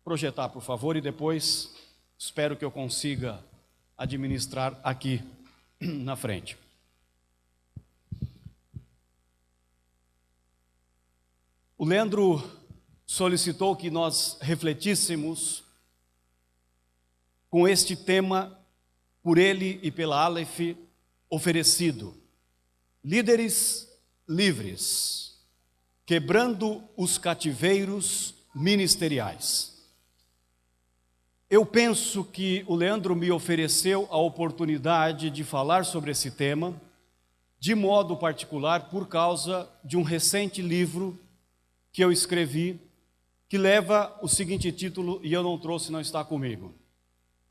projetar, por favor, e depois espero que eu consiga administrar aqui na frente. O Leandro solicitou que nós refletíssemos com este tema, por ele e pela Aleph, oferecido: líderes livres, quebrando os cativeiros ministeriais. Eu penso que o Leandro me ofereceu a oportunidade de falar sobre esse tema, de modo particular por causa de um recente livro que eu escrevi, que leva o seguinte título, e eu não trouxe, não está comigo: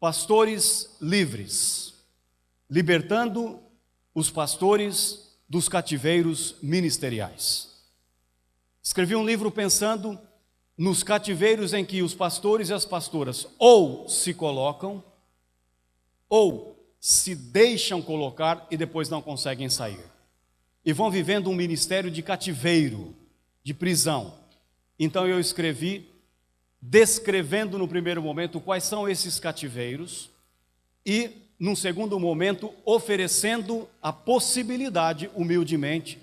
Pastores Livres, libertando os pastores dos cativeiros ministeriais. Escrevi um livro pensando nos cativeiros em que os pastores e as pastoras ou se colocam, ou se deixam colocar e depois não conseguem sair. E vão vivendo um ministério de cativeiro, de prisão. Então eu escrevi descrevendo no primeiro momento quais são esses cativeiros e, num segundo momento, oferecendo a possibilidade, humildemente,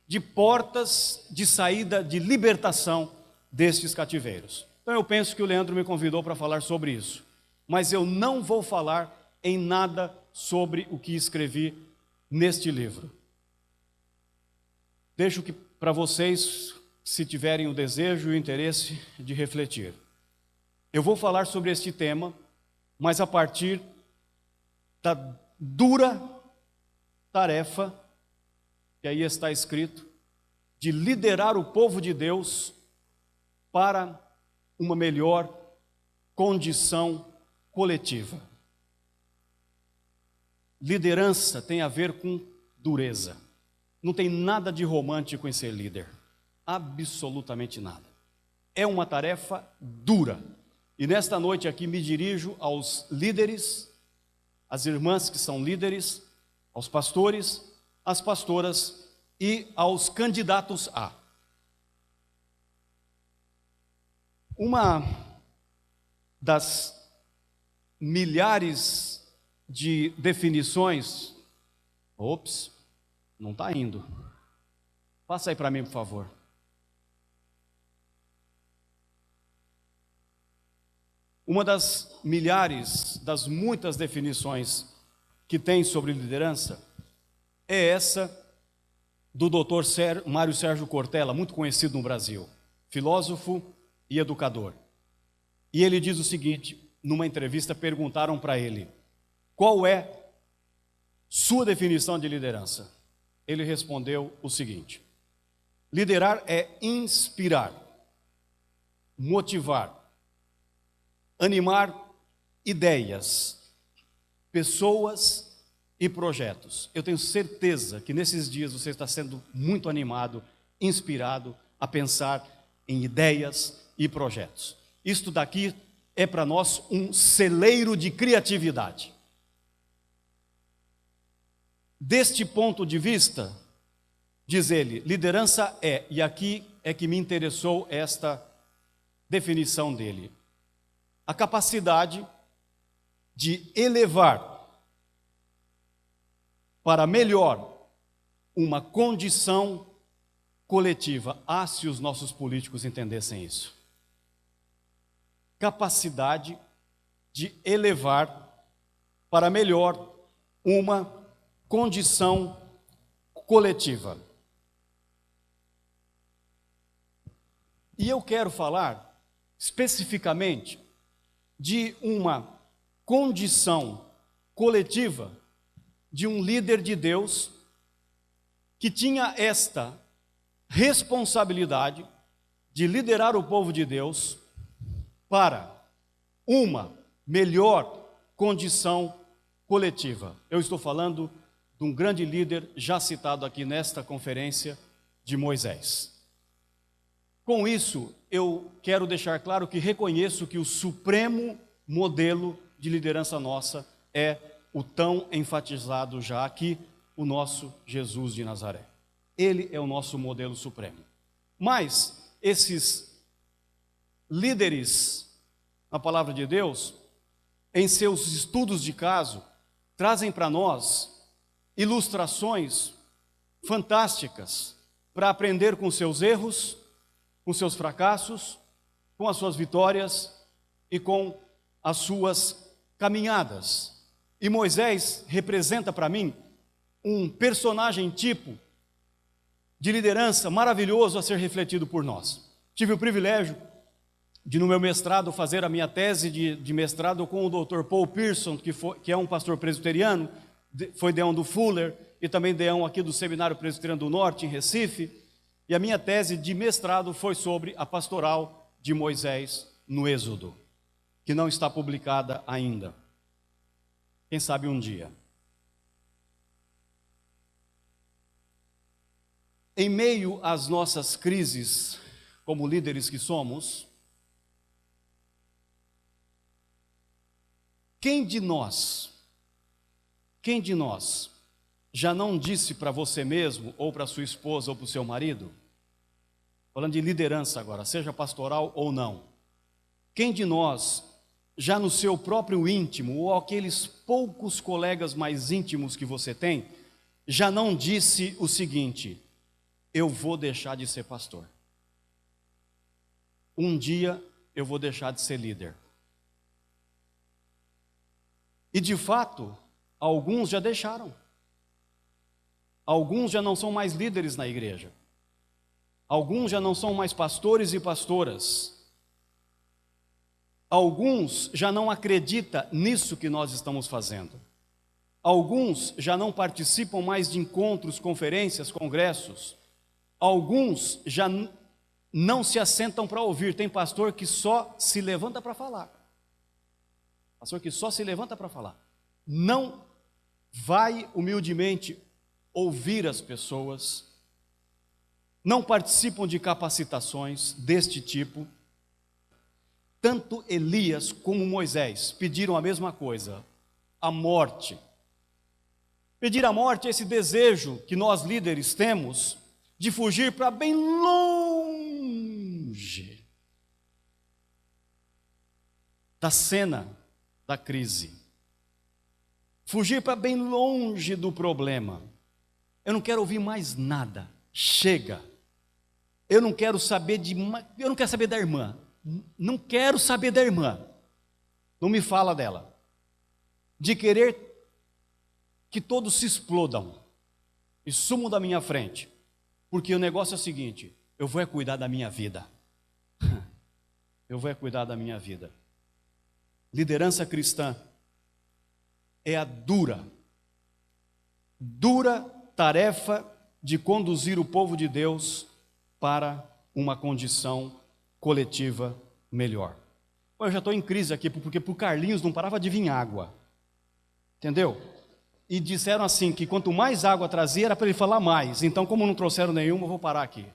de portas de saída, de libertação destes cativeiros. Então eu penso que o Leandro me convidou para falar sobre isso, mas eu não vou falar em nada sobre o que escrevi neste livro. Deixo que para vocês, se tiverem o desejo e o interesse de refletir. Eu vou falar sobre este tema, mas a partir da dura tarefa, que aí está escrito, de liderar o povo de Deus para uma melhor condição coletiva. Liderança tem a ver com dureza. Não tem nada de romântico em ser líder. Absolutamente nada. É uma tarefa dura. E nesta noite aqui me dirijo aos líderes, às irmãs que são líderes, aos pastores, às pastoras e aos candidatos a. Uma das milhares de definições... não está indo. Passa aí para mim, por favor. Uma das milhares, das muitas definições que tem sobre liderança é essa do Dr. Mário Sérgio Cortella, muito conhecido no Brasil, filósofo e educador. E ele diz o seguinte, numa entrevista perguntaram para ele: qual é sua definição de liderança? Ele respondeu o seguinte: liderar é inspirar, motivar, animar ideias, pessoas e projetos. Eu tenho certeza que nesses dias você está sendo muito animado, inspirado a pensar em ideias e projetos. Isto daqui é para nós um celeiro de criatividade. Deste ponto de vista, diz ele, liderança é, e aqui é que me interessou esta definição dele, a capacidade de elevar para melhor uma condição coletiva. Ah, se os nossos políticos entendessem isso. Capacidade de elevar para melhor uma condição coletiva. E eu quero falar especificamente de uma condição coletiva de um líder de Deus que tinha esta responsabilidade de liderar o povo de Deus para uma melhor condição coletiva. Eu estou falando de um grande líder já citado aqui nesta conferência, de Moisés. Com isso, eu quero deixar claro que reconheço que o supremo modelo de liderança nossa é o tão enfatizado já aqui, o nosso Jesus de Nazaré. Ele é o nosso modelo supremo. Mas esses líderes na palavra de Deus, em seus estudos de caso, trazem para nós ilustrações fantásticas para aprender com seus erros, com seus fracassos, com as suas vitórias e com as suas caminhadas. E Moisés representa para mim um personagem tipo de liderança maravilhoso a ser refletido por nós. Tive o privilégio de, no meu mestrado, fazer a minha tese de mestrado com o Dr. Paul Pearson, que é um pastor presbiteriano, foi deão do Fuller e também deão aqui do Seminário Presbiteriano do Norte, em Recife. E a minha tese de mestrado foi sobre a pastoral de Moisés no Êxodo, que não está publicada ainda. Quem sabe um dia. Em meio às nossas crises, como líderes que somos, quem de nós já não disse para você mesmo, ou para sua esposa, ou para o seu marido, falando de liderança agora, seja pastoral ou não, quem de nós já no seu próprio íntimo, ou aqueles poucos colegas mais íntimos que você tem, já não disse o seguinte: eu vou deixar de ser pastor, um dia eu vou deixar de ser líder? E de fato, alguns já deixaram. Alguns já não são mais líderes na igreja. Alguns já não são mais pastores e pastoras. Alguns já não acreditam nisso que nós estamos fazendo. Alguns já não participam mais de encontros, conferências, congressos. Alguns já não se assentam para ouvir. Tem pastor que só se levanta para falar. Pastor que só se levanta para falar. Não vai humildemente ouvir as pessoas. Não participam de capacitações deste tipo. Tanto Elias como Moisés pediram a mesma coisa, a morte. Pedir a morte é esse desejo que nós líderes temos de fugir para bem longe da cena da crise. Fugir para bem longe do problema. Eu não quero ouvir mais nada. Chega. Eu não quero saber da irmã. Não quero saber da irmã. Não me fala dela. De querer que todos se explodam e sumam da minha frente. Porque o negócio é o seguinte: eu vou cuidar da minha vida. Eu vou cuidar da minha vida. Liderança cristã é a dura tarefa de conduzir o povo de Deus para uma condição coletiva melhor. Bom, eu já estou em crise aqui, porque para o Carlinhos não parava de vir água. Entendeu? E disseram assim, que quanto mais água trazia, era para ele falar mais. Então, como não trouxeram nenhuma, eu vou parar aqui.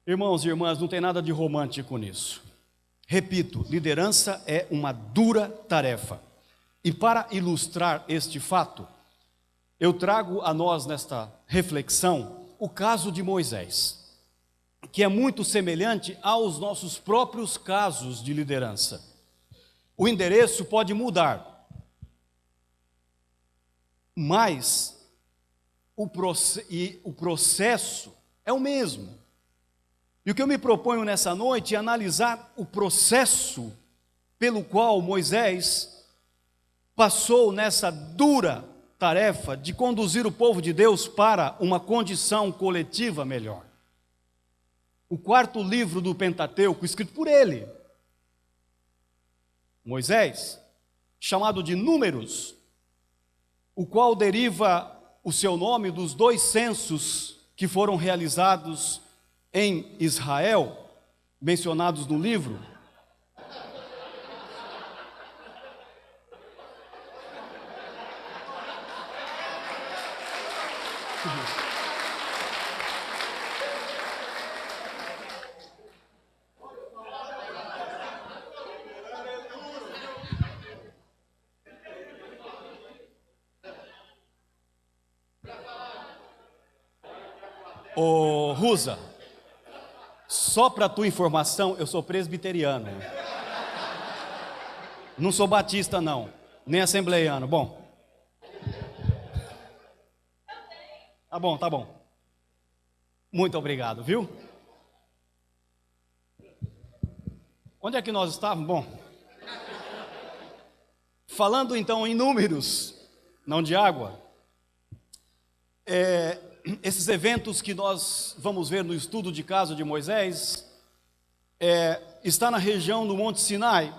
Irmãos e irmãs, não tem nada de romântico nisso. Repito, liderança é uma dura tarefa. E para ilustrar este fato, eu trago a nós nesta reflexão o caso de Moisés, que é muito semelhante aos nossos próprios casos de liderança. O endereço pode mudar, mas o processo é o mesmo. E o que eu me proponho nessa noite é analisar o processo pelo qual Moisés passou nessa dura tarefa de conduzir o povo de Deus para uma condição coletiva melhor. O quarto livro do Pentateuco, escrito por ele, Moisés, chamado de Números, o qual deriva o seu nome dos 2 censos que foram realizados em Israel, mencionados no livro. Ô Rusa, Só para tua informação, eu sou presbiteriano. Não sou batista, não. Nem assembleiano. Bom. Tá bom. Muito obrigado, viu? Onde é que nós estávamos? Bom. Falando então em números, não de água. Esses eventos que nós vamos ver no estudo de caso de Moisés, está na região do Monte Sinai,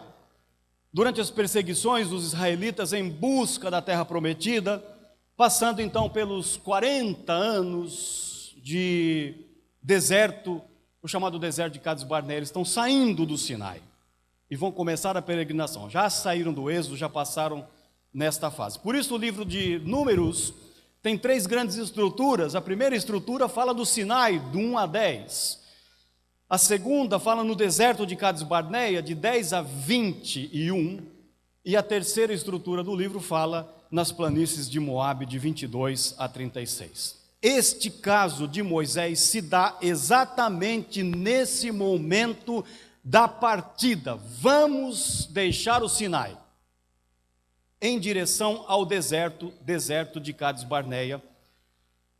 durante as perseguições dos israelitas em busca da terra prometida, passando então pelos 40 anos de deserto, o chamado deserto de Cades Barnea. Eles estão saindo do Sinai e vão começar a peregrinação. Já saíram do Êxodo, já passaram nesta fase. Por isso o livro de Números tem 3 grandes estruturas. A primeira estrutura fala do Sinai, do 1 a 10. A segunda fala no deserto de Cades Barnea, de 10 a 21. E a terceira estrutura do livro fala nas planícies de Moabe, de 22 a 36. Este caso de Moisés se dá exatamente nesse momento da partida. Vamos deixar o Sinai em direção ao deserto de Cades Barnea.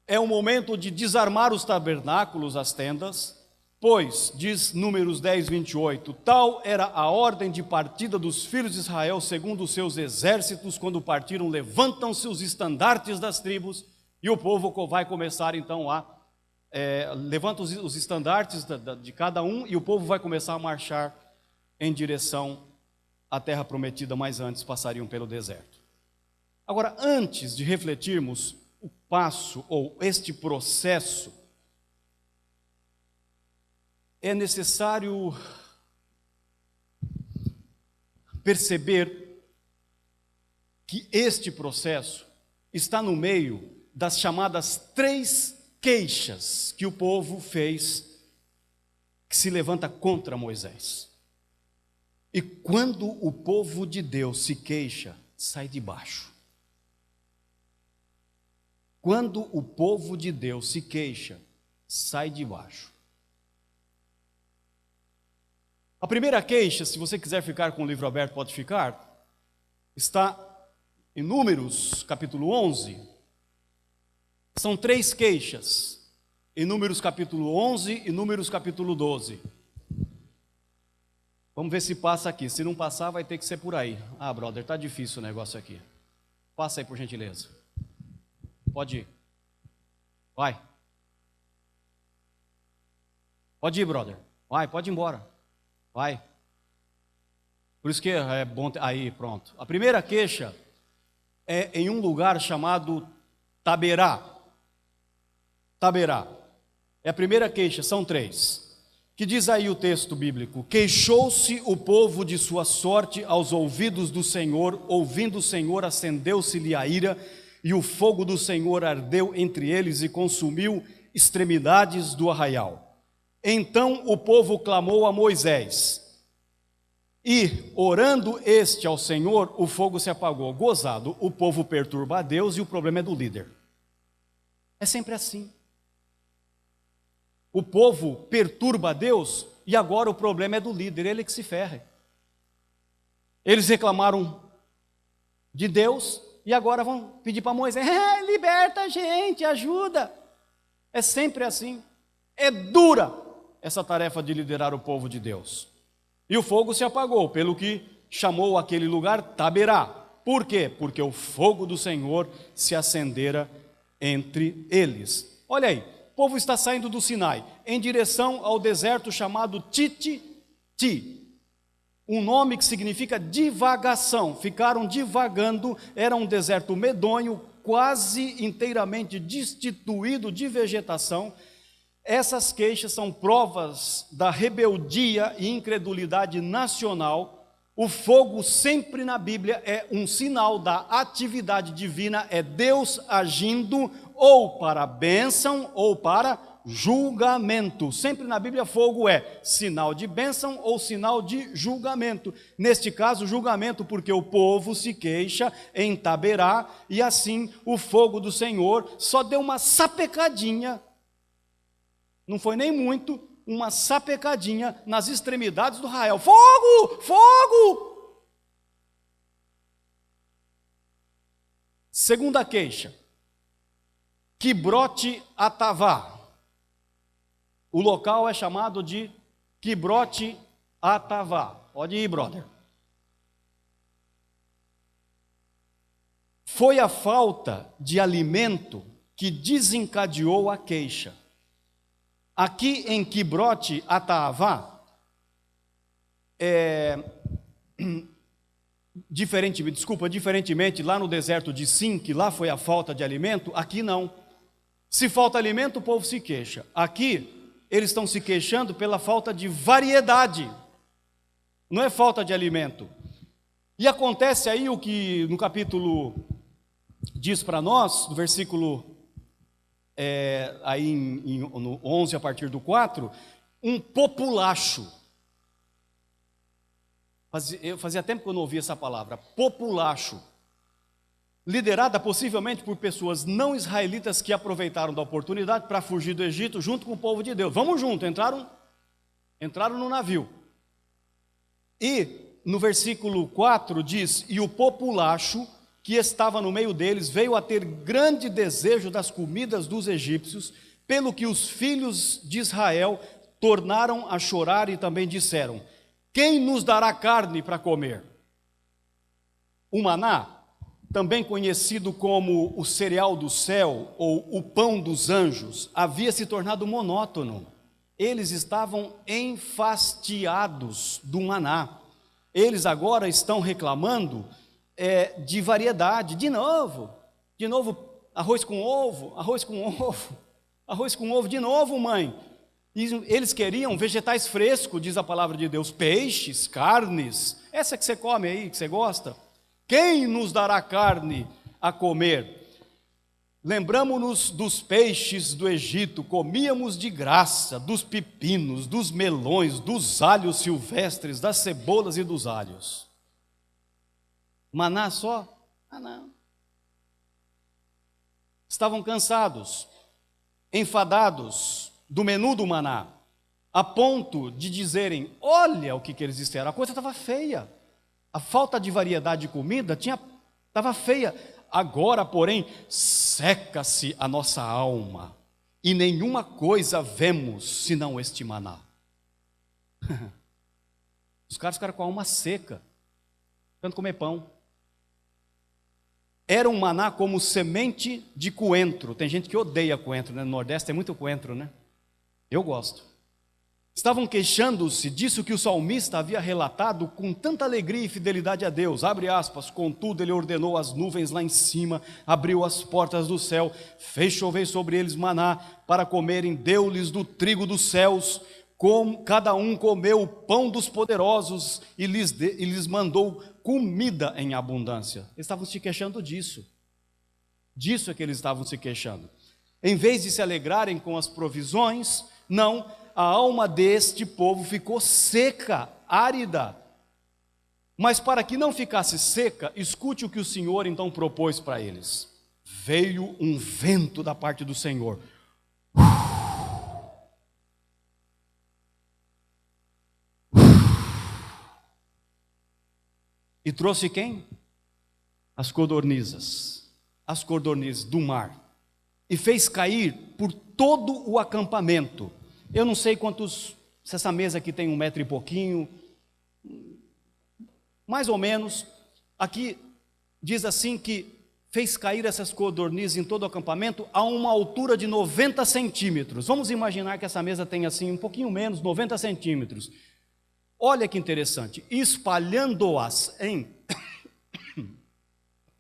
É o momento de desarmar os tabernáculos, as tendas, pois, diz Números 10, 28, tal era a ordem de partida dos filhos de Israel, segundo os seus exércitos, quando partiram, levantam-se os estandartes das tribos, e o povo vai começar então levanta os estandartes de cada um, e o povo vai começar a marchar em direção à terra prometida, mas antes passariam pelo deserto. Agora, antes de refletirmos o passo ou este processo, é necessário perceber que este processo está no meio das chamadas 3 queixas que o povo fez, que se levanta contra Moisés. E quando o povo de Deus se queixa, sai de baixo. Quando o povo de Deus se queixa, sai de baixo. A primeira queixa, se você quiser ficar com o livro aberto, pode ficar, está em Números, capítulo 11. São 3 queixas, em Números capítulo 11 e Números capítulo 12. Vamos ver se passa aqui. Se não passar, vai ter que ser por aí. Ah, brother, está difícil o negócio aqui. Passa aí, por gentileza. Pode ir. Vai. Pode ir, brother. Vai, pode ir embora. Vai. Por isso que é bom aí, pronto. A primeira queixa é em um lugar chamado Taberá. Taberá. É a primeira queixa, são 3. Que diz aí o texto bíblico: queixou-se o povo de sua sorte aos ouvidos do Senhor, ouvindo o Senhor, acendeu-se-lhe a ira, e o fogo do Senhor ardeu entre eles e consumiu extremidades do arraial. Então o povo clamou a Moisés, e orando este ao Senhor, o fogo se apagou. Gozado, o povo perturba a Deus e o problema é do líder. É sempre assim. O povo perturba a Deus e agora o problema é do líder, ele que se ferre. Eles reclamaram de Deus e agora vão pedir para Moisés: liberta a gente, ajuda. É sempre assim. É dura essa tarefa de liderar o povo de Deus. E o fogo se apagou, pelo que chamou aquele lugar Taberá. Por quê? Porque o fogo do Senhor se acendera entre eles. Olha aí, o povo está saindo do Sinai em direção ao deserto chamado Titi, um nome que significa divagação. Ficaram divagando, era um deserto medonho, quase inteiramente destituído de vegetação. Essas queixas são provas da rebeldia e incredulidade nacional. O fogo sempre na Bíblia é um sinal da atividade divina, é Deus agindo ou para bênção ou para julgamento. Sempre na Bíblia fogo é sinal de bênção ou sinal de julgamento. Neste caso, julgamento, porque o povo se queixa em Taberá e assim o fogo do Senhor só deu uma sapecadinha. Não foi nem muito, uma sapecadinha nas extremidades do arraial. Fogo! Fogo! Segunda queixa. Quibrote Atavá. O local é chamado de Quibrote Atavá. Pode ir, brother. Foi a falta de alimento que desencadeou a queixa. Aqui em Quibrote Atavá, diferentemente lá no deserto de Sim, que lá foi a falta de alimento, aqui não. Se falta alimento, o povo se queixa. Aqui, eles estão se queixando pela falta de variedade. Não é falta de alimento. E acontece aí o que no capítulo diz para nós, no versículo no 11 a partir do 4, um populacho. Fazia tempo que eu não ouvia essa palavra, populacho. Liderada possivelmente por pessoas não israelitas que aproveitaram da oportunidade para fugir do Egito junto com o povo de Deus. Vamos junto, entraram no navio. E no versículo 4 diz: e o populacho que estava no meio deles veio a ter grande desejo das comidas dos egípcios, pelo que os filhos de Israel tornaram a chorar e também disseram: quem nos dará carne para comer? O maná, também conhecido como o cereal do céu ou o pão dos anjos, havia se tornado monótono. Eles estavam enfastiados do maná. Eles agora estão reclamando de variedade, de novo, arroz com ovo, de novo, mãe. Eles queriam vegetais frescos, diz a palavra de Deus, peixes, carnes, essa que você come aí, que você gosta. Quem nos dará carne a comer? Lembramos-nos dos peixes do Egito, comíamos de graça, dos pepinos, dos melões, dos alhos silvestres, das cebolas e dos alhos. Maná só? Ah, não. Estavam cansados, enfadados do menu do maná, a ponto de dizerem: olha o que eles disseram, a coisa estava feia, a falta de variedade de comida estava feia. Agora, porém, seca-se a nossa alma, e nenhuma coisa vemos senão este maná. Os caras ficaram com a alma seca, tentando comer pão. Era um maná como semente de coentro. Tem gente que odeia coentro, né? No Nordeste tem muito coentro, né? Eu gosto. Estavam queixando-se disso que o salmista havia relatado com tanta alegria e fidelidade a Deus. Abre aspas, contudo ele ordenou as nuvens lá em cima, abriu as portas do céu, fez chover sobre eles maná para comerem, deu-lhes do trigo dos céus, cada um comeu o pão dos poderosos e lhes mandou comida em abundância. Eles estavam se queixando disso. Disso é que eles estavam se queixando. Em vez de se alegrarem com as provisões, não, a alma deste povo ficou seca, árida. Mas para que não ficasse seca, escute o que o Senhor então propôs para eles. Veio um vento da parte do Senhor. E trouxe quem? As codornizes do mar. E fez cair por todo o acampamento. Eu não sei se essa mesa aqui tem 1 metro e pouquinho, mais ou menos. Aqui diz assim que fez cair essas codornizes em todo o acampamento a uma altura de 90 centímetros. Vamos imaginar que essa mesa tem assim um pouquinho menos, 90 centímetros. Olha que interessante, espalhando-as em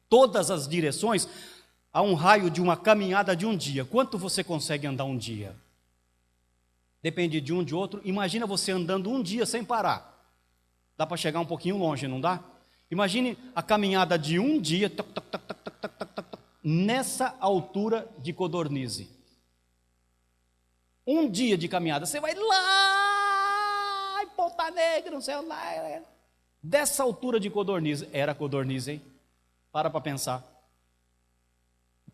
todas as direções, a um raio de uma caminhada de um dia. Quanto você consegue andar um dia? Depende de um, de outro. Imagina você andando um dia sem parar. Dá para chegar um pouquinho longe, não dá? Imagine a caminhada de um dia, nessa altura de codornize. Um dia de caminhada, você vai lá em Ponta Negra, não sei lá. Dessa altura de codornize, era codornize, hein? Para pensar.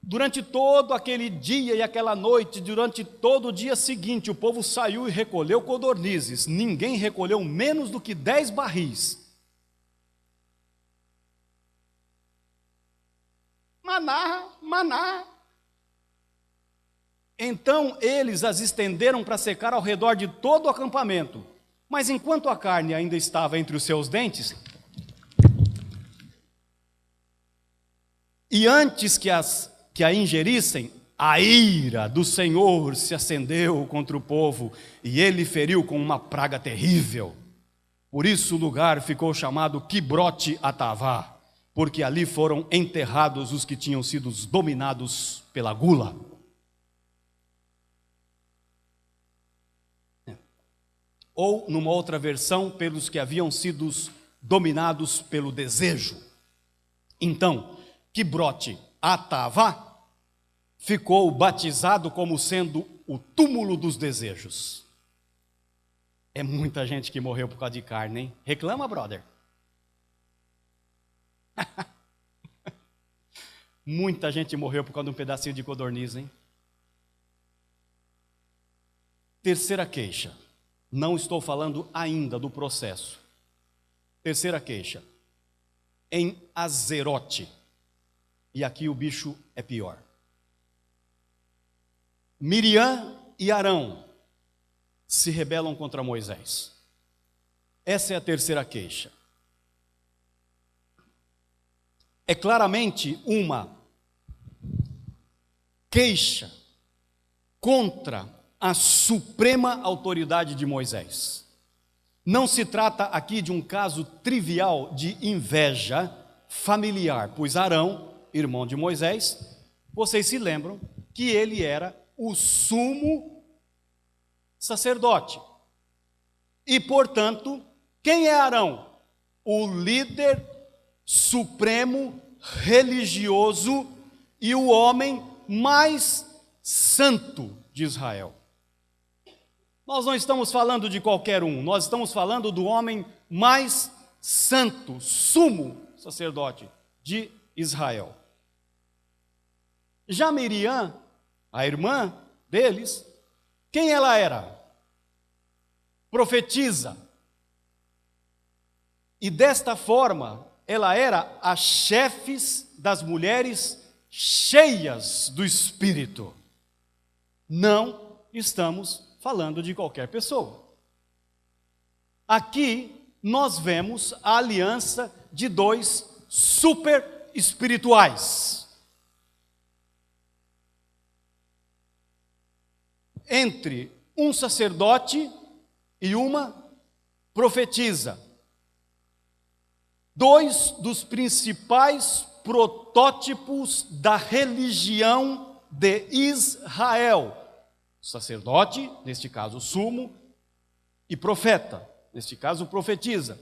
Durante todo aquele dia e aquela noite, durante todo o dia seguinte, o povo saiu e recolheu codornizes. Ninguém recolheu menos do que 10 barris. Maná, maná. Então eles as estenderam para secar ao redor de todo o acampamento. Mas enquanto a carne ainda estava entre os seus dentes, e antes que a ingerissem, a ira do Senhor se acendeu contra o povo, e ele feriu com uma praga terrível. Por isso o lugar ficou chamado Quibrote Atavá, porque ali foram enterrados os que tinham sido dominados pela gula. Ou, numa outra versão, pelos que haviam sido dominados pelo desejo. Então, Quibrote Atavá ficou batizado como sendo o túmulo dos desejos. É muita gente que morreu por causa de carne, hein? Reclama, brother. Muita gente morreu por causa de um pedacinho de codorniz, hein? Terceira queixa. Não estou falando ainda do processo. Terceira queixa. Em Azerote. E aqui o bicho é pior. Miriam e Arão se rebelam contra Moisés. Essa é a terceira queixa. É claramente uma queixa contra a suprema autoridade de Moisés. Não se trata aqui de um caso trivial de inveja familiar, pois Arão, irmão de Moisés, vocês se lembram que ele era o sumo sacerdote. E, portanto, quem é Arão? O líder supremo, religioso e o homem mais santo de Israel. Nós não estamos falando de qualquer um, nós estamos falando do homem mais santo, sumo sacerdote de Israel. Já Miriam, a irmã deles, quem ela era? Profetisa. E desta forma, ela era a chefes das mulheres cheias do Espírito. Não estamos falando de qualquer pessoa. Aqui nós vemos a aliança de dois super espirituais. Entre um sacerdote e uma profetisa. Dois dos principais protótipos da religião de Israel. Sacerdote, neste caso sumo, e profeta, neste caso profetiza.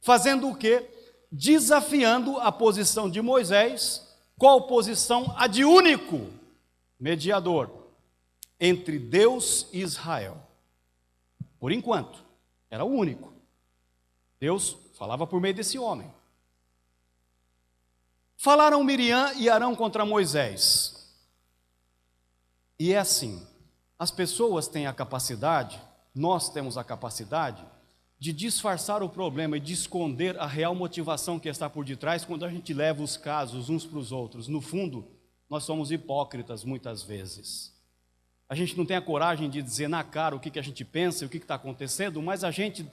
Fazendo o quê? Desafiando a posição de Moisés. Qual posição? A de único mediador entre Deus e Israel. Por enquanto, era o único. Deus falava por meio desse homem. Falaram Miriam e Arão contra Moisés. E é assim, as pessoas têm a capacidade, nós temos a capacidade, de disfarçar o problema e de esconder a real motivação que está por detrás quando a gente leva os casos uns para os outros. No fundo, nós somos hipócritas muitas vezes. A gente não tem a coragem de dizer na cara o que a gente pensa e o que está acontecendo, mas a gente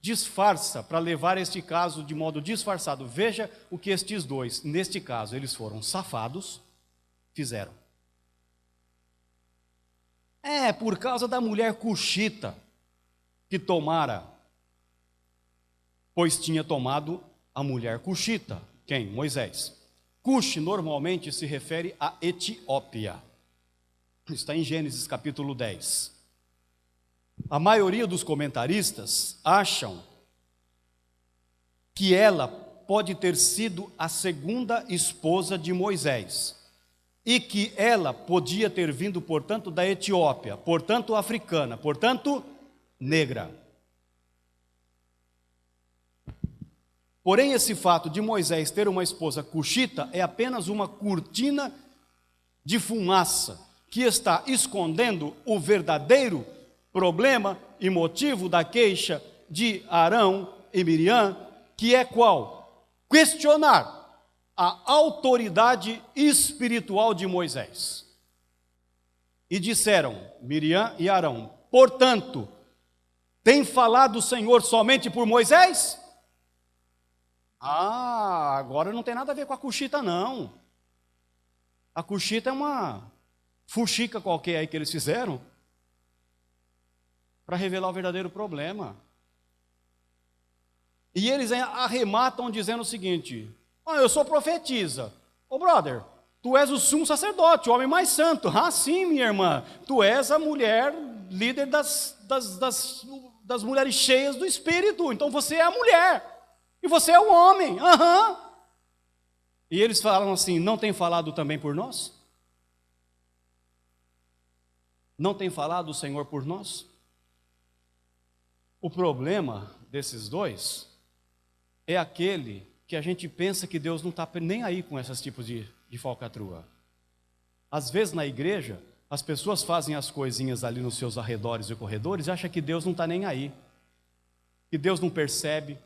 disfarça para levar este caso de modo disfarçado. Veja o que estes dois, neste caso, eles foram safados, fizeram. É por causa da mulher cuxita que tomara, pois tinha tomado a mulher cuxita. Quem? Moisés. Cuxi normalmente se refere à Etiópia. Está em Gênesis capítulo 10. A maioria dos comentaristas acham que ela pode ter sido a segunda esposa de Moisés e que ela podia ter vindo, portanto, da Etiópia, portanto, africana, portanto, negra. Porém, esse fato de Moisés ter uma esposa cuxita é apenas uma cortina de fumaça que está escondendo o verdadeiro problema e motivo da queixa de Arão e Miriam, que é qual? Questionar a autoridade espiritual de Moisés. E disseram, Miriam e Arão, portanto, tem falado o Senhor somente por Moisés? Ah, agora não tem nada a ver com a cuxita, não. A cuxita é uma fuxica qualquer aí que eles fizeram para revelar o verdadeiro problema. E eles arrematam dizendo o seguinte: eu sou profetisa. Ô brother, tu és o sumo sacerdote, o homem mais santo. Ah, sim, minha irmã, tu és a mulher líder das mulheres cheias do Espírito. Então você é a mulher e você é o homem. Aham. E eles falam assim: não tem falado também por nós? Não tem falado o Senhor por nós? O problema desses dois é aquele que a gente pensa que Deus não está nem aí com esses tipos de falcatrua. Às vezes na igreja, as pessoas fazem as coisinhas ali nos seus arredores e corredores e acham que Deus não está nem aí, que Deus não percebe,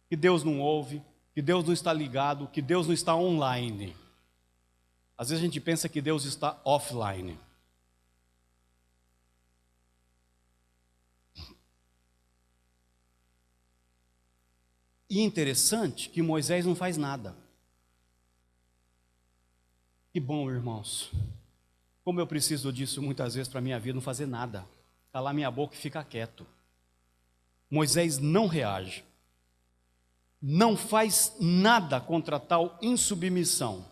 que Deus não ouve, que Deus não está ligado, que Deus não está online. Às vezes a gente pensa que Deus está offline. E interessante que Moisés não faz nada. Que bom, irmãos. Como eu preciso disso muitas vezes para a minha vida, não fazer nada. Calar minha boca e ficar quieto. Moisés não reage. Não faz nada contra tal insubmissão.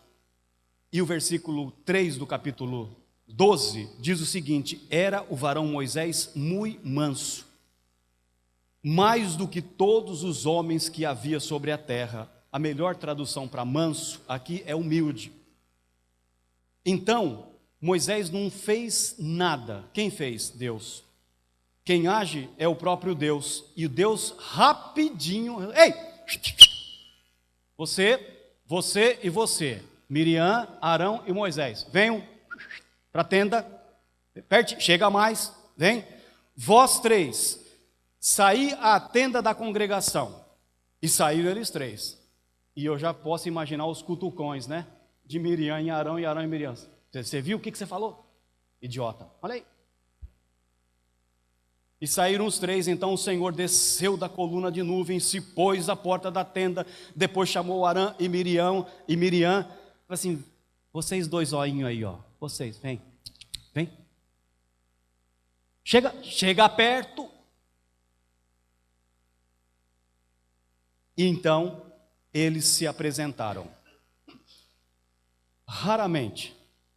E o versículo 3 do capítulo 12 diz o seguinte: era o varão Moisés muito manso, mais do que todos os homens que havia sobre a terra. A melhor tradução para manso aqui é humilde. Então, Moisés não fez nada. Quem fez? Deus. Quem age é o próprio Deus. E o Deus rapidinho: ei! Você e você. Miriam, Arão e Moisés. Venham para a tenda. Chega mais. Vem. Vós três. Saí à tenda da congregação. E saíram eles três. E eu já posso imaginar os cutucões, né? De Miriam e Arão e Miriam. Você viu o que você falou? Idiota. Olha aí. E saíram os três, então o Senhor desceu da coluna de nuvem, se pôs à porta da tenda, depois chamou Arão e Miriam, falou assim: vocês dois zoinhos aí, ó. Vocês, vem. Chega perto. E então, eles se apresentaram. Raramente,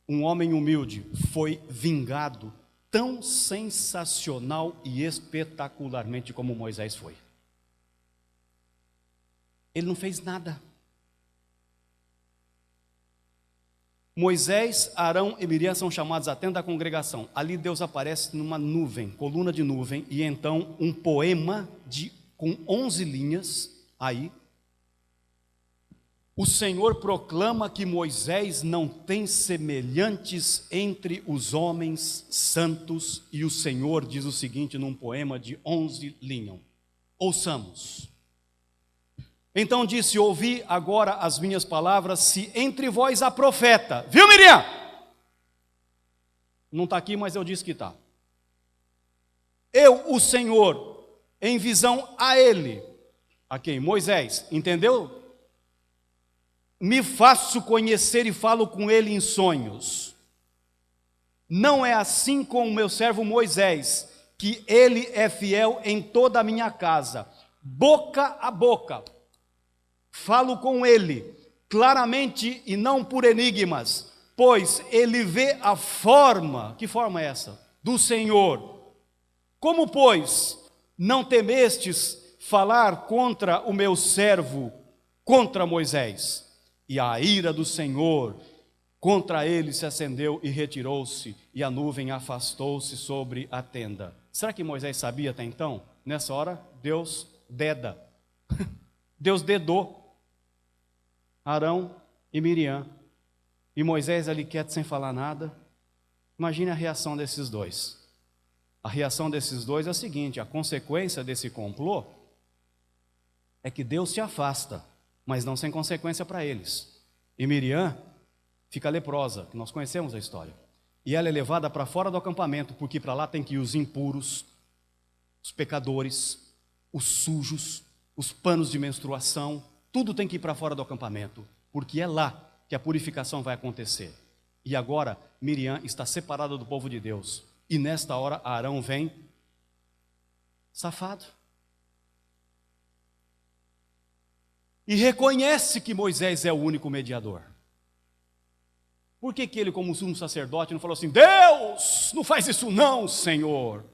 um homem humilde foi vingado tão sensacional e espetacularmente como Moisés foi. Ele não fez nada. Moisés, Arão e Miriam são chamados à tenda da congregação. Ali Deus aparece numa nuvem, coluna de nuvem, e então um poema com 11 linhas. Aí, o Senhor proclama que Moisés não tem semelhantes entre os homens santos, e o Senhor diz o seguinte num poema de 11 linhas. Ouçamos. Então disse: ouvi agora as minhas palavras, se entre vós há profeta. Viu, Miriam? Não está aqui, mas eu disse que está. Eu, o Senhor, em visão a ele. A quem? Moisés, entendeu? Me faço conhecer e falo com ele em sonhos. Não é assim com o meu servo Moisés, que ele é fiel em toda a minha casa. Boca a boca, falo com ele, claramente e não por enigmas, pois ele vê a forma. Que forma é essa? Do Senhor. Como, pois, não temestes falar contra o meu servo, contra Moisés? E a ira do Senhor contra ele se acendeu e retirou-se, e a nuvem afastou-se sobre a tenda. Será que Moisés sabia até então? Nessa hora, Deus deda. Deus dedou Arão e Miriam. e Moisés ali quieto sem falar nada. Imagine a reação desses dois. A reação desses dois é a seguinte: a consequência desse complô é que Deus se afasta, mas não sem consequência para eles. E Miriam fica leprosa, que nós conhecemos a história. E ela é levada para fora do acampamento, porque para lá tem que ir os impuros, os pecadores, os sujos, os panos de menstruação, tudo tem que ir para fora do acampamento, porque é lá que a purificação vai acontecer. E agora Miriam está separada do povo de Deus. E nesta hora Arão vem safado. E reconhece que Moisés é o único mediador. Por que ele, como sumo sacerdote, não falou assim: Deus, não faz isso não, Senhor.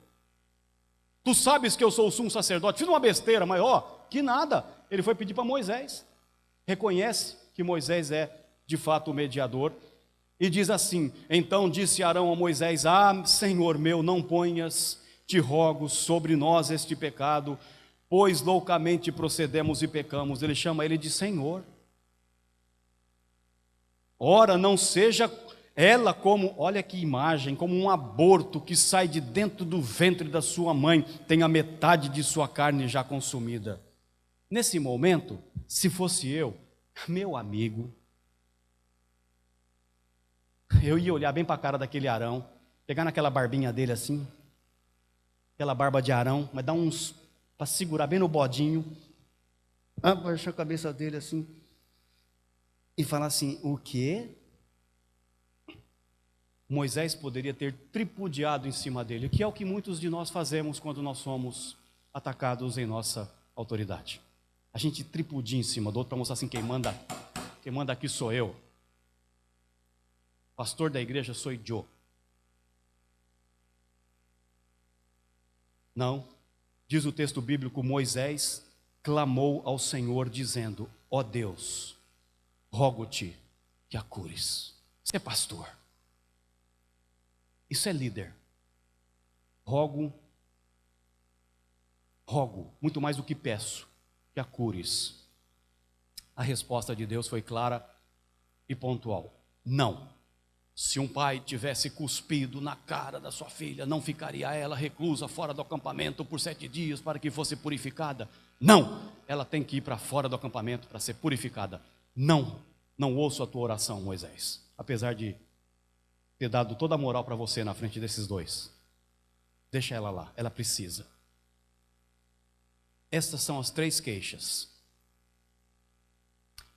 Tu sabes que eu sou o sumo sacerdote, fiz uma besteira, mas que nada. Ele foi pedir para Moisés. Reconhece que Moisés é de fato o mediador. E diz assim: então disse Arão a Moisés: Senhor meu, não ponhas, te rogo, sobre nós este pecado, pois loucamente procedemos e pecamos. Ele chama ele de Senhor. Ora, não seja ela como, olha que imagem, como um aborto que sai de dentro do ventre da sua mãe, tem a metade de sua carne já consumida. Nesse momento, se fosse eu, meu amigo, eu ia olhar bem para a cara daquele Arão, pegar naquela barbinha dele assim, aquela barba de Arão, mas dar uns, para segurar bem no bodinho, baixar a cabeça dele assim, e falar assim: o quê? Moisés poderia ter tripudiado em cima dele, que é o que muitos de nós fazemos quando nós somos atacados em nossa autoridade. A gente tripudia em cima do outro para mostrar assim: quem manda aqui sou eu. Pastor da igreja sou eu. Não, diz o texto bíblico: Moisés clamou ao Senhor dizendo: ó Deus, rogo-te que a cures. Isso é pastor. Isso é líder. Rogo, muito mais do que peço, que a cures. A resposta de Deus foi clara e pontual: não. Se um pai tivesse cuspido na cara da sua filha, não ficaria ela reclusa fora do acampamento por 7 dias para que fosse purificada? Não, ela tem que ir para fora do acampamento para ser purificada. Não ouço a tua oração, Moisés, apesar de ter dado toda a moral para você na frente desses dois. Deixa ela lá, ela precisa. Estas são as 3 queixas.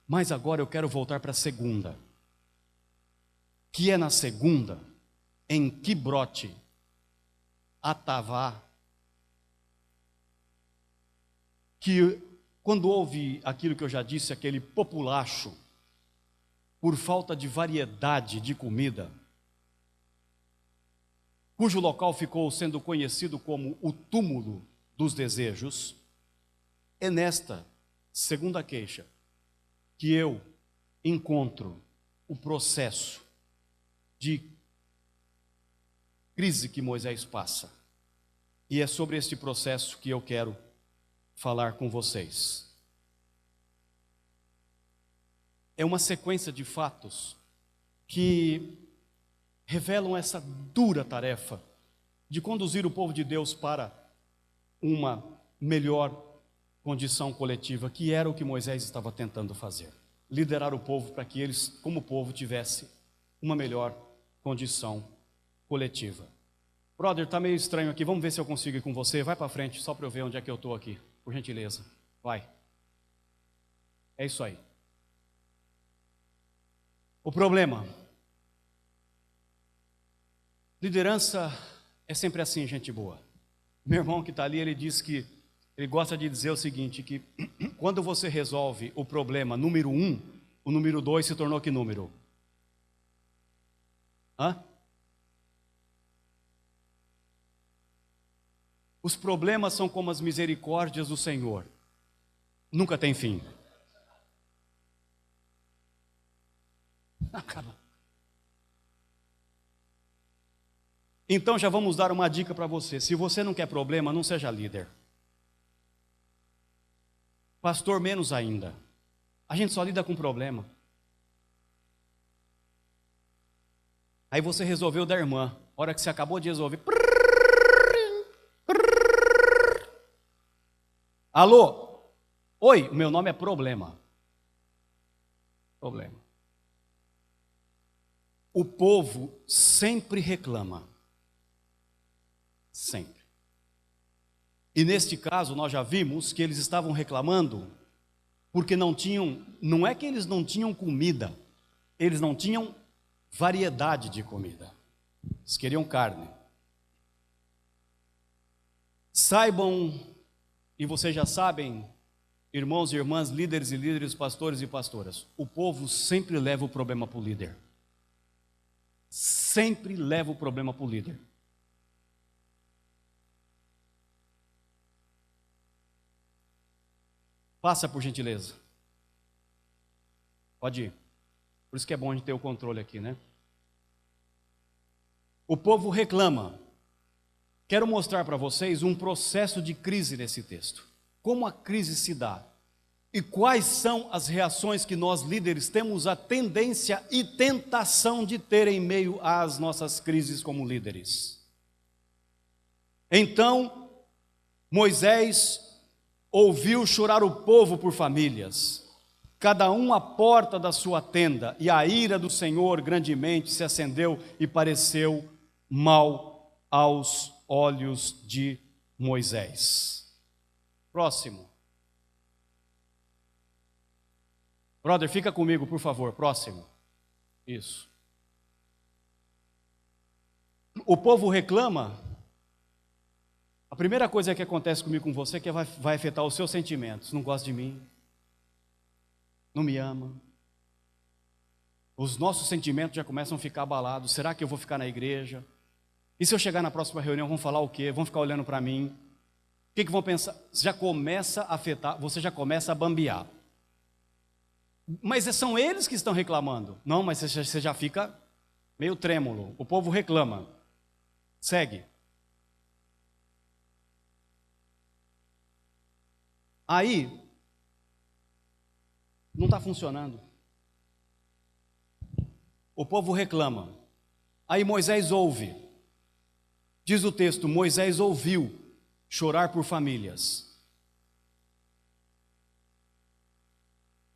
Mas agora eu quero voltar para a segunda, que é na segunda, em Quibrote Atavá, que quando houve aquilo que eu já disse, aquele populacho, por falta de variedade de comida, cujo local ficou sendo conhecido como o túmulo dos desejos, é nesta segunda queixa que eu encontro o processo de crise que Moisés passa. E é sobre este processo que eu quero falar com vocês. É uma sequência de fatos que revelam essa dura tarefa de conduzir o povo de Deus para uma melhor condição coletiva, que era o que Moisés estava tentando fazer. Liderar o povo para que eles, como povo, tivessem uma melhor condição coletiva. Brother, está meio estranho aqui, vamos ver se eu consigo ir com você. Vai para frente, só para eu ver onde é que eu estou aqui, por gentileza. Vai. É isso aí. O problema: liderança é sempre assim, gente boa. Meu irmão que está ali, ele diz que ele gosta de dizer o seguinte, que quando você resolve o problema número 1, o número 2 se tornou que número? Os problemas são como as misericórdias do Senhor, nunca tem fim. Acaba. Então já vamos dar uma dica para você: se você não quer problema, não seja líder. Pastor, menos ainda. A gente só lida com problema. Aí você resolveu da irmã. A hora que você acabou de resolver. Alô? Oi, o meu nome é Problema. Problema. O povo sempre reclama. Sempre. E neste caso nós já vimos que eles estavam reclamando porque não é que eles não tinham comida, eles não tinham variedade de comida. Eles queriam carne. Saibam, e vocês já sabem, irmãos e irmãs, líderes e líderes, pastores e pastoras, o povo sempre leva o problema para o líder. Sempre leva o problema para o líder. Passa, por gentileza. Pode ir. Por isso que é bom a gente ter o controle aqui, né? O povo reclama. Quero mostrar para vocês um processo de crise nesse texto. Como a crise se dá. E quais são as reações que nós líderes temos a tendência e tentação de ter em meio às nossas crises como líderes. Então, Moisés ouviu chorar o povo por famílias, cada um à porta da sua tenda, e a ira do Senhor grandemente se acendeu e pareceu mal aos olhos de Moisés. Próximo. Brother, fica comigo, por favor. Próximo. Isso. O povo reclama. A primeira coisa que acontece comigo com você é que vai afetar os seus sentimentos. Não gosta de mim. Não me ama. Os nossos sentimentos já começam a ficar abalados. Será que eu vou ficar na igreja? E se eu chegar na próxima reunião, vão falar o quê? Vão ficar olhando para mim? O que vão pensar? Já começa a afetar, você já começa a bambear. Mas são eles que estão reclamando. Não, mas você já fica meio trêmulo. O povo reclama. Segue. Aí, não está funcionando. O povo reclama. Aí Moisés ouve. Diz o texto, Moisés ouviu chorar por famílias.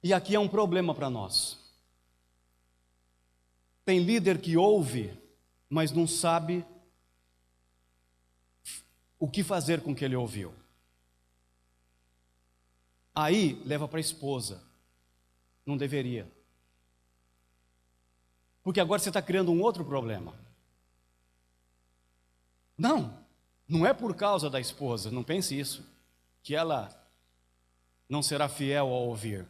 E aqui é um problema para nós. Tem líder que ouve, mas não sabe o que fazer com o que ele ouviu. Aí leva para a esposa. Não deveria. Porque agora você está criando um outro problema. Não é por causa da esposa, não pense isso, que ela não será fiel ao ouvir.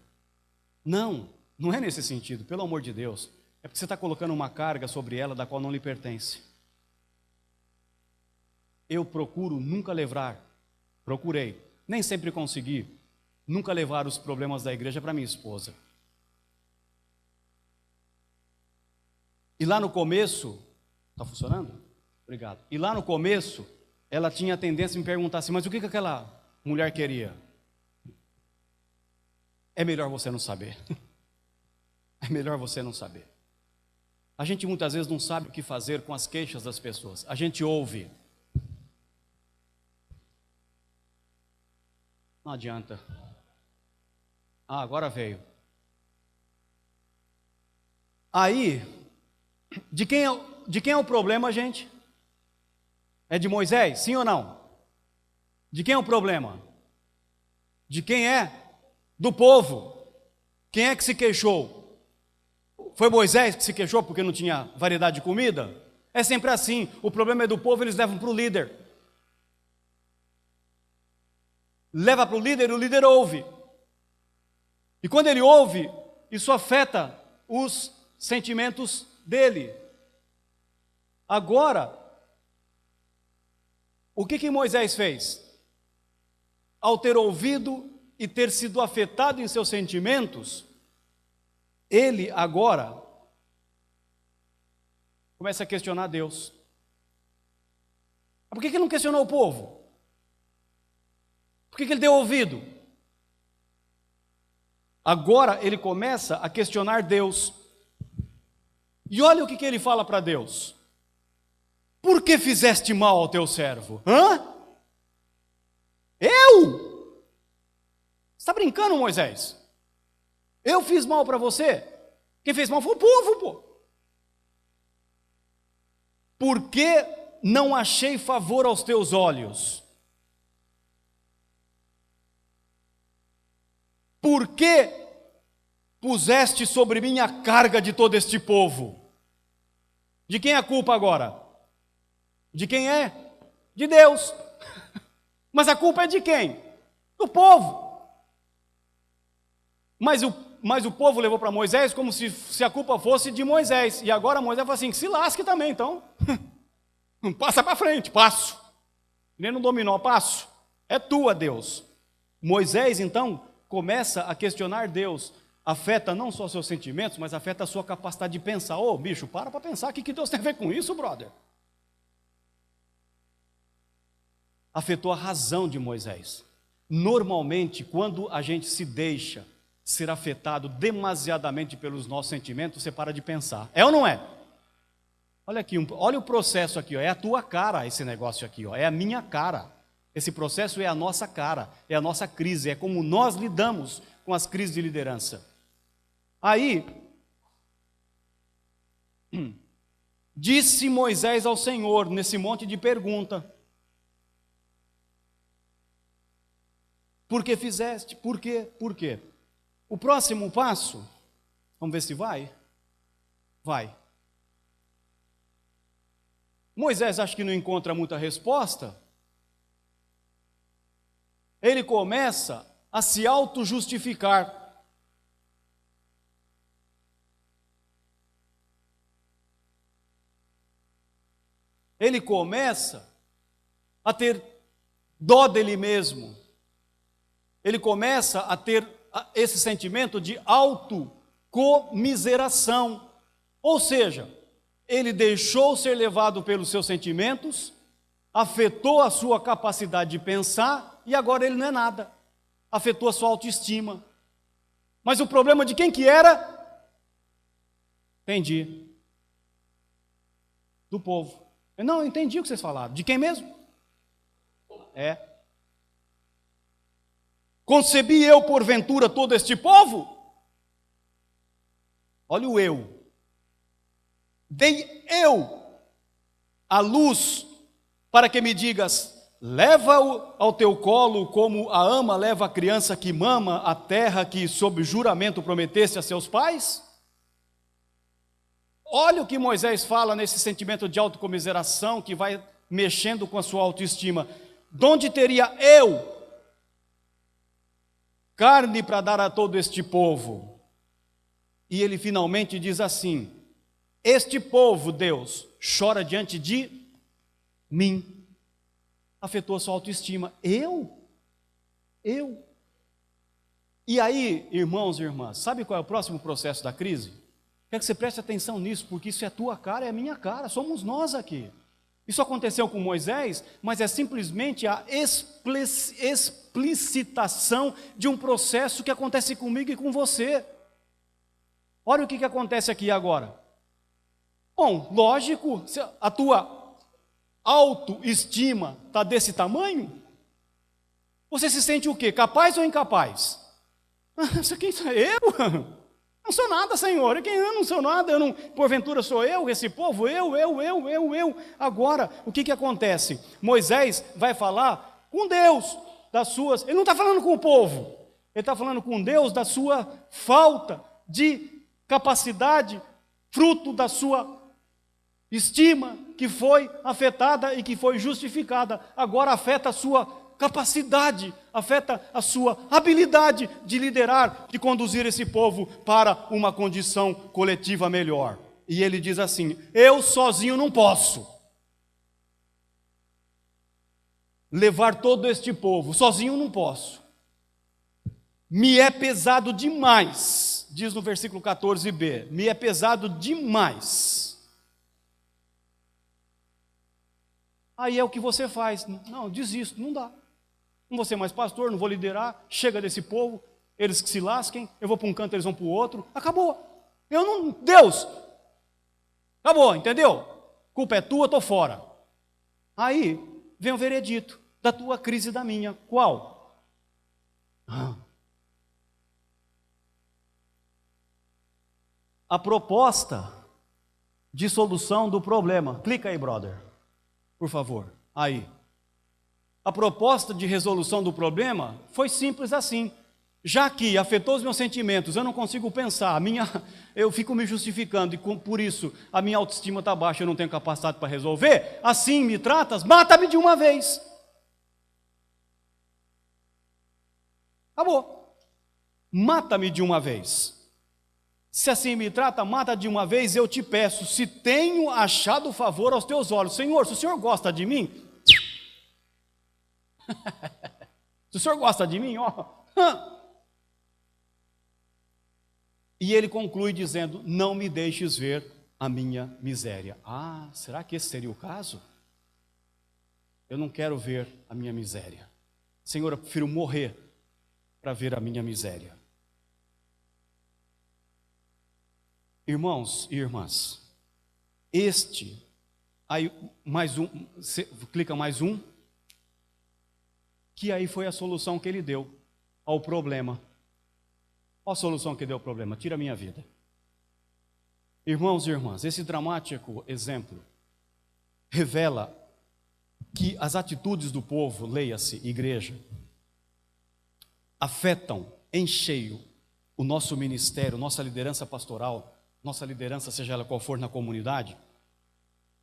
Não é nesse sentido, pelo amor de Deus. É porque você está colocando uma carga sobre ela da qual não lhe pertence. Eu procurei, nem sempre consegui, nunca levar os problemas da igreja para minha esposa. E lá no começo, está funcionando? Obrigado. E lá no começo, ela tinha a tendência de me perguntar assim, mas o que aquela mulher queria? É melhor você não saber. É melhor você não saber. A gente muitas vezes não sabe o que fazer com as queixas das pessoas. A gente ouve. Não adianta. Agora veio. Aí, de quem é o problema, gente? É de Moisés, sim ou não? De quem é o problema? De quem é? Do povo. Quem é que se queixou? Foi Moisés que se queixou porque não tinha variedade de comida? É sempre assim, o problema é do povo, eles levam para o líder. Leva para o líder ouve. E quando ele ouve, isso afeta os sentimentos dele. Agora, o que Moisés fez? Ao ter ouvido e ter sido afetado em seus sentimentos, ele agora começa a questionar Deus. Por que ele não questionou o povo? Por que ele deu ouvido? Agora ele começa a questionar Deus. E olha o que ele fala para Deus: por que fizeste mal ao teu servo? Hã? Eu? Você está brincando, Moisés? Eu fiz mal para você? Quem fez mal foi o povo, pô. Por que não achei favor aos teus olhos? Por que puseste sobre mim a carga de todo este povo? De quem é a culpa agora? De quem é? De Deus. Mas a culpa é de quem? Do povo. Mas o povo levou para Moisés como se a culpa fosse de Moisés. E agora Moisés fala assim: se lasque também, então. Passa para frente, passo. Nem no dominó, passo. É tua, Deus. Moisés, então, começa a questionar Deus. Afeta não só seus sentimentos, mas afeta a sua capacidade de pensar. Ô, bicho, para pensar. O que Deus tem a ver com isso, brother? Afetou a razão de Moisés. Normalmente, quando a gente se deixa ser afetado demasiadamente pelos nossos sentimentos, você para de pensar. É ou não é? Olha aqui, olha o processo aqui, ó. É a tua cara esse negócio aqui, ó. É a minha cara. Esse processo é a nossa cara, é a nossa crise, é como nós lidamos com as crises de liderança. Aí, disse Moisés ao Senhor, nesse monte de pergunta: por que fizeste? Por quê? Por quê? O próximo passo, vamos ver se vai? Vai. Moisés acha que não encontra muita resposta. Ele começa a se auto-justificar. Ele começa a ter dó dele mesmo. Ele começa a ter esse sentimento de autocomiseração. Ou seja, ele deixou ser levado pelos seus sentimentos, afetou a sua capacidade de pensar, e agora ele não é nada. Afetou a sua autoestima. Mas o problema de quem que era? Entendi. Do povo. Não, eu entendi o que vocês falaram. De quem mesmo? É. Concebi eu, porventura, todo este povo? Olha o eu. Dei eu a luz para que me digas: leva-o ao teu colo como a ama leva a criança que mama a terra que sob juramento prometeste a seus pais? Olha o que Moisés fala nesse sentimento de autocomiseração que vai mexendo com a sua autoestima. De onde teria eu carne para dar a todo este povo? E ele finalmente diz assim: este povo, Deus, chora diante de mim. Afetou a sua autoestima. Eu? E aí, irmãos e irmãs, sabe qual é o próximo processo da crise? Quero que você preste atenção nisso, porque isso é a tua cara, é a minha cara, somos nós aqui. Isso aconteceu com Moisés, mas é simplesmente a explicitação de um processo que acontece comigo e com você. Olha o que acontece aqui agora. Bom, lógico, se a tua autoestima está desse tamanho, você se sente o quê? Capaz ou incapaz? Quem sou eu? Não sou nada, Senhor. Eu não sou nada, porventura sou eu, esse povo, eu. Agora, o que acontece? Moisés vai falar com Deus das suas... Ele não está falando com o povo, ele está falando com Deus da sua falta de capacidade, fruto da sua estima que foi afetada e que foi justificada. Agora afeta a sua capacidade, afeta a sua habilidade de liderar, de conduzir esse povo para uma condição coletiva melhor. E ele diz assim: eu sozinho não posso levar todo este povo, sozinho não posso. Me é pesado demais, diz no versículo 14b, me é pesado demais. Aí é o que você faz. Não, desisto, não dá. Não vou ser mais pastor, não vou liderar, chega desse povo, eles que se lasquem, eu vou para um canto, eles vão para o outro, acabou. Deus, Acabou, entendeu? Culpa é tua, estou fora. Aí vem o veredito da tua crise e da minha. Qual? A proposta de solução do problema. Clica aí, brother, por favor. Aí. A proposta de resolução do problema foi simples assim. Já que afetou os meus sentimentos, eu não consigo pensar, eu fico me justificando e por isso a minha autoestima está baixa, eu não tenho capacidade para resolver, assim me tratas, mata-me de uma vez. Acabou. Mata-me de uma vez. Se assim me trata, mata de uma vez, eu te peço, se tenho achado favor aos teus olhos. Senhor, se o Senhor gosta de mim, se o Senhor gosta de mim, ó. E ele conclui dizendo, não me deixes ver a minha miséria. Ah, será que esse seria o caso? Eu não quero ver a minha miséria. Senhor, eu prefiro morrer para ver a minha miséria. Irmãos e irmãs, aí mais um, clica mais um, que aí foi a solução que ele deu ao problema. Qual a solução que deu ao problema? Tira a minha vida. Irmãos e irmãs, esse dramático exemplo revela que as atitudes do povo, leia-se, igreja, afetam em cheio o nosso ministério, nossa liderança pastoral, nossa liderança, seja ela qual for na comunidade,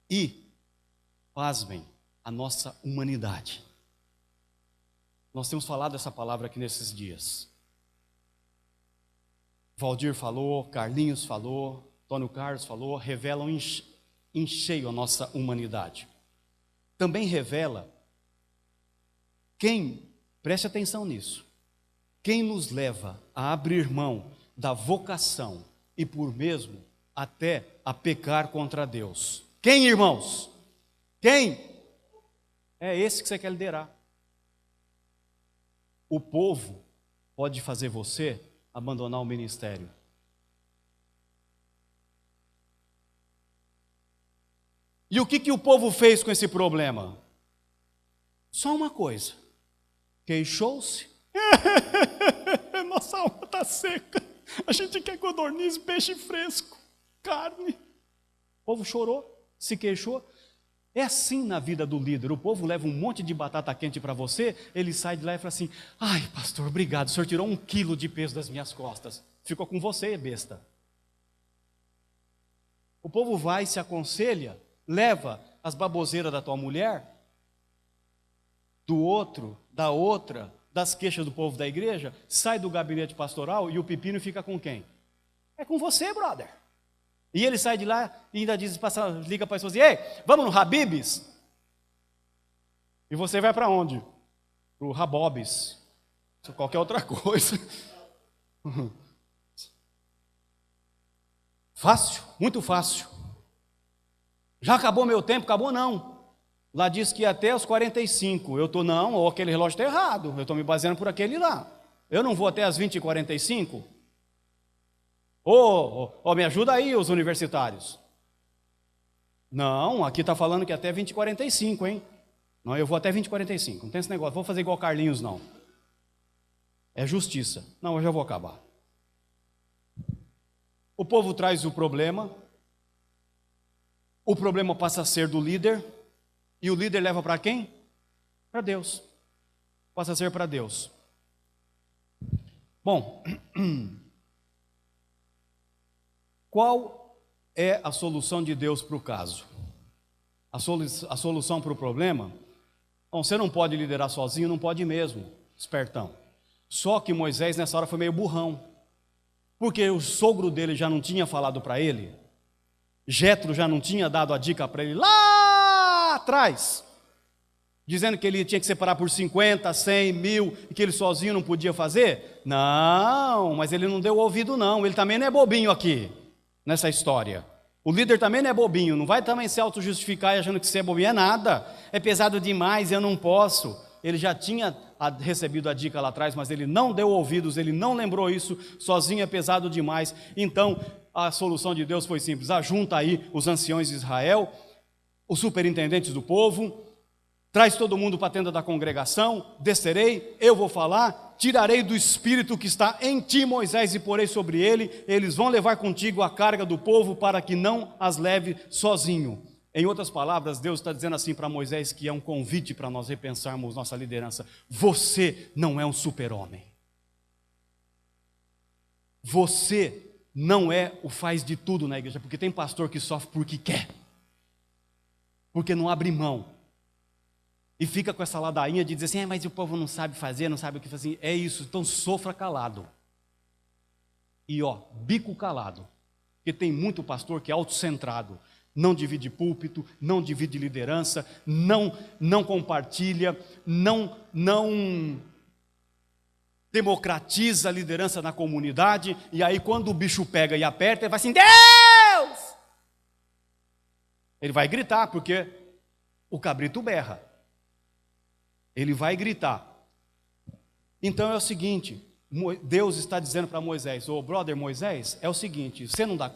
e, pasmem, a nossa humanidade. Nós temos falado essa palavra aqui nesses dias. Valdir falou, Carlinhos falou, Antônio Carlos falou, revelam em cheio a nossa humanidade. Também revela preste atenção nisso, quem nos leva a abrir mão da vocação e por mesmo até a pecar contra Deus. Quem, irmãos? Quem? É esse que você quer liderar. O povo pode fazer você abandonar o ministério. E o que o povo fez com esse problema? Só uma coisa. Queixou-se. Nossa alma está seca. A gente quer codorniz, peixe fresco, carne. O povo chorou, se queixou. É assim na vida do líder. O povo leva um monte de batata quente para você, ele sai de lá e fala assim, ai pastor, obrigado, o senhor tirou 1 quilo de peso das minhas costas. Ficou com você, besta. O povo vai, se aconselha, leva as baboseiras da tua mulher, do outro, da outra, das queixas do povo da igreja, sai do gabinete pastoral e o pepino fica com quem? É com você, brother. E ele sai de lá e ainda diz, liga para a esposa, ei, vamos no Habib's? E você vai para onde? Para o Rabob's, ou qualquer outra coisa. Fácil, muito fácil. Já acabou meu tempo? Acabou não. Lá diz que até os 45, eu estou não, ou aquele relógio está errado, eu estou me baseando por aquele lá. Eu não vou até as 20h45? Me ajuda aí os universitários. Não, aqui está falando que até 20h45, hein? Não, eu vou até 20h45, não tem esse negócio, vou fazer igual Carlinhos não. É justiça. Não, eu já vou acabar. O povo traz o problema passa a ser do líder, e o líder leva para quem? Para Deus. Passa a ser para Deus. Bom, qual é a solução de Deus para o caso? A solução para o problema? Bom, você não pode liderar sozinho, não pode mesmo, espertão. Só que Moisés nessa hora foi meio burrão, porque o sogro dele já não tinha falado para ele, Jetro já não tinha dado a dica para ele lá atrás, dizendo que ele tinha que separar por 50, 100, 1000 e que ele sozinho não podia fazer? Não, mas ele não deu ouvido não, ele também não é bobinho aqui, nessa história. O líder também não é bobinho, não vai também se auto-justificar achando que você é bobinho, é nada, é pesado demais, eu não posso. Ele já tinha recebido a dica lá atrás, mas ele não deu ouvidos, ele não lembrou isso, sozinho é pesado demais. Então, a solução de Deus foi simples: ajunta aí os anciões de Israel, os superintendentes do povo, traz todo mundo para a tenda da congregação, descerei, eu vou falar, tirarei do espírito que está em ti, Moisés, e porei sobre ele, eles vão levar contigo a carga do povo para que não as leve sozinho. Em outras palavras, Deus está dizendo assim para Moisés, que é um convite para nós repensarmos nossa liderança: você não é um super-homem. Você não é o faz de tudo na igreja, porque tem pastor que sofre porque quer, porque não abre mão, e fica com essa ladainha de dizer assim: mas o povo não sabe fazer, não sabe o que fazer. É isso, então sofra calado. E bico calado. Porque tem muito pastor que é autocentrado, não divide púlpito, não divide liderança, não compartilha, não democratiza a liderança na comunidade, e aí quando o bicho pega e aperta, ele vai assim: Deus! Ele vai gritar, porque o cabrito berra. Ele vai gritar. Então é o seguinte, Deus está dizendo para Moisés: brother Moisés, é o seguinte, você não dá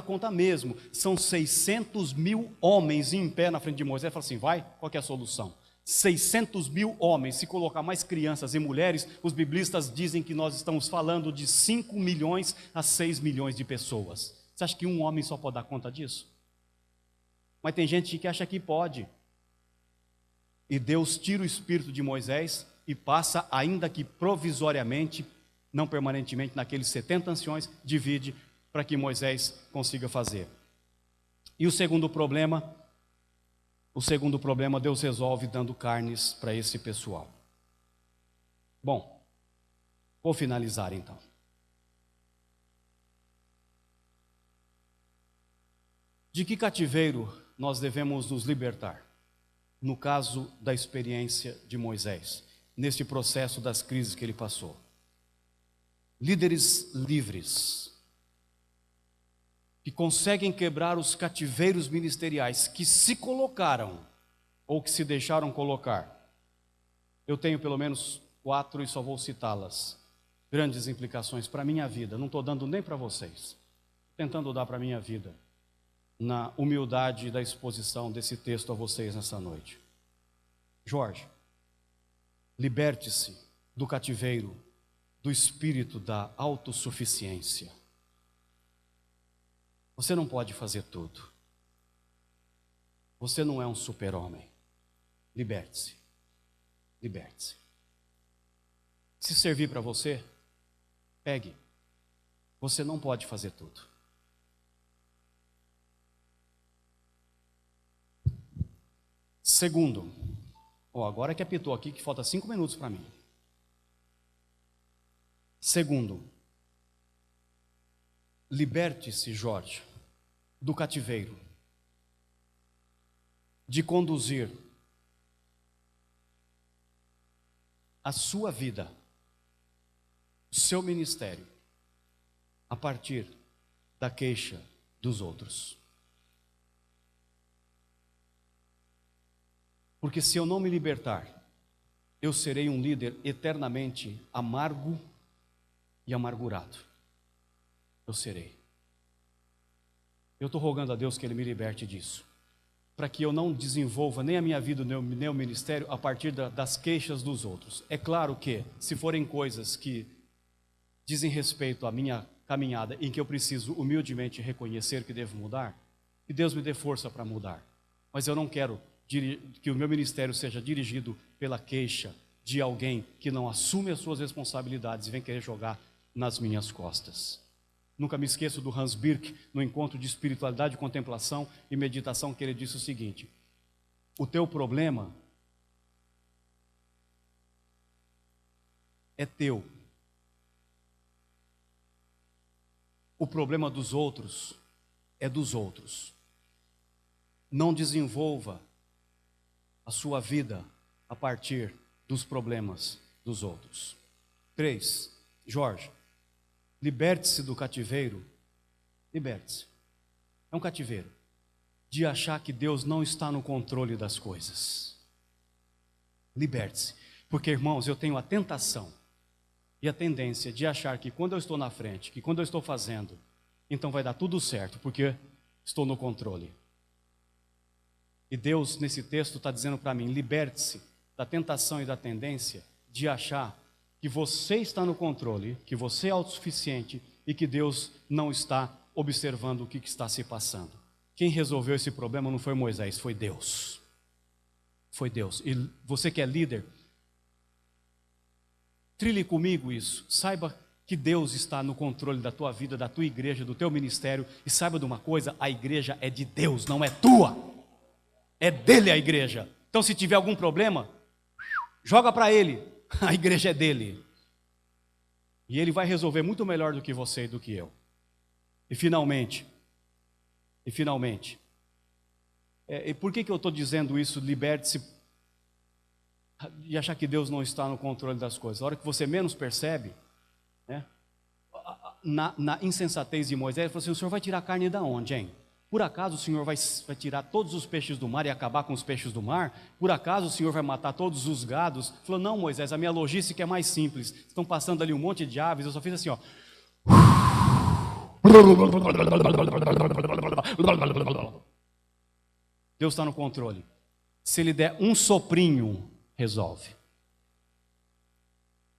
conta mesmo. São 600 mil homens em pé na frente de Moisés. Ele fala assim: vai, qual que é a solução? 600 mil homens, se colocar mais crianças e mulheres, os biblistas dizem que nós estamos falando de 5 milhões a 6 milhões de pessoas. Você acha que um homem só pode dar conta disso? Mas tem gente que acha que pode. E Deus tira o espírito de Moisés e passa, ainda que provisoriamente, não permanentemente, naqueles 70 anciões, divide para que Moisés consiga fazer. E o segundo problema, Deus resolve dando carnes para esse pessoal. Bom, vou finalizar então. De que cativeiro nós devemos nos libertar? No caso da experiência de Moisés, neste processo das crises que ele passou. Líderes livres, que conseguem quebrar os cativeiros ministeriais, que se colocaram, ou que se deixaram colocar. Eu tenho pelo menos 4 e só vou citá-las. Grandes implicações para a minha vida, não estou dando nem para vocês, tentando dar para a minha vida, na humildade da exposição desse texto a vocês nessa noite. Jorge, liberte-se do cativeiro do espírito da autossuficiência. Você não pode fazer tudo. Você não é um super-homem. Liberte-se. Liberte-se. Se servir para você, pegue. Você não pode fazer tudo. Segundo, agora que apitou aqui, que falta 5 minutos para mim. Segundo, liberte-se, Jorge, do cativeiro, de conduzir a sua vida, o seu ministério, a partir da queixa dos outros. Porque se eu não me libertar, eu serei um líder eternamente amargo e amargurado. Eu serei. Eu estou rogando a Deus que Ele me liberte disso, para que eu não desenvolva nem a minha vida, nem o ministério a partir das queixas dos outros. É claro que, se forem coisas que dizem respeito à minha caminhada, em que eu preciso humildemente reconhecer que devo mudar, que Deus me dê força para mudar. Mas eu não quero que o meu ministério seja dirigido pela queixa de alguém que não assume as suas responsabilidades e vem querer jogar nas minhas costas. Nunca me esqueço do Hans Birk, no encontro de espiritualidade, contemplação e meditação, que ele disse o seguinte: o teu problema é teu. O problema dos outros é dos outros. Não desenvolva a sua vida a partir dos problemas dos outros. 3, Jorge, liberte-se do cativeiro. Liberte-se. É um cativeiro de achar que Deus não está no controle das coisas. Liberte-se. Porque, irmãos, eu tenho a tentação e a tendência de achar que quando eu estou na frente, que quando eu estou fazendo, então vai dar tudo certo, porque estou no controle. E Deus, nesse texto, está dizendo para mim, liberte-se da tentação e da tendência de achar que você está no controle, que você é autossuficiente e que Deus não está observando o que está se passando. Quem resolveu esse problema não foi Moisés, foi Deus. Foi Deus. E você que é líder, trilhe comigo isso. Saiba que Deus está no controle da tua vida, da tua igreja, do teu ministério. E saiba de uma coisa, a igreja é de Deus, não é tua. É dele a igreja. Então se tiver algum problema, joga para ele. A igreja é dele. E ele vai resolver muito melhor do que você e do que eu. E finalmente, e por que eu estou dizendo isso? Liberte-se de achar que Deus não está no controle das coisas. A hora que você menos percebe, né, na insensatez de Moisés, ele falou assim, o Senhor vai tirar carne da onde, hein? Por acaso o Senhor vai tirar todos os peixes do mar e acabar com os peixes do mar? Por acaso o Senhor vai matar todos os gados? Ele falou, não, Moisés, a minha logística é mais simples. Estão passando ali um monte de aves, eu só fiz assim, ó. Deus está no controle. Se Ele der um soprinho, resolve.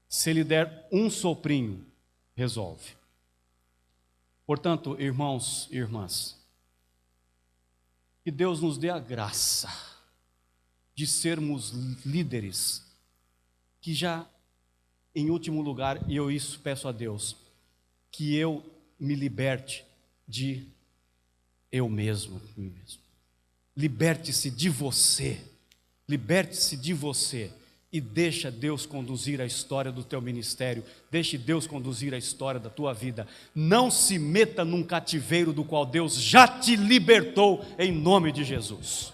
Se Ele der um soprinho, resolve. Portanto, irmãos e irmãs, que Deus nos dê a graça de sermos líderes, que já, em último lugar, e eu isso peço a Deus, que eu me liberte de eu mesmo. Liberte-se de você e deixa Deus conduzir a história do teu ministério, deixe Deus conduzir a história da tua vida. Não se meta num cativeiro do qual Deus já te libertou em nome de Jesus.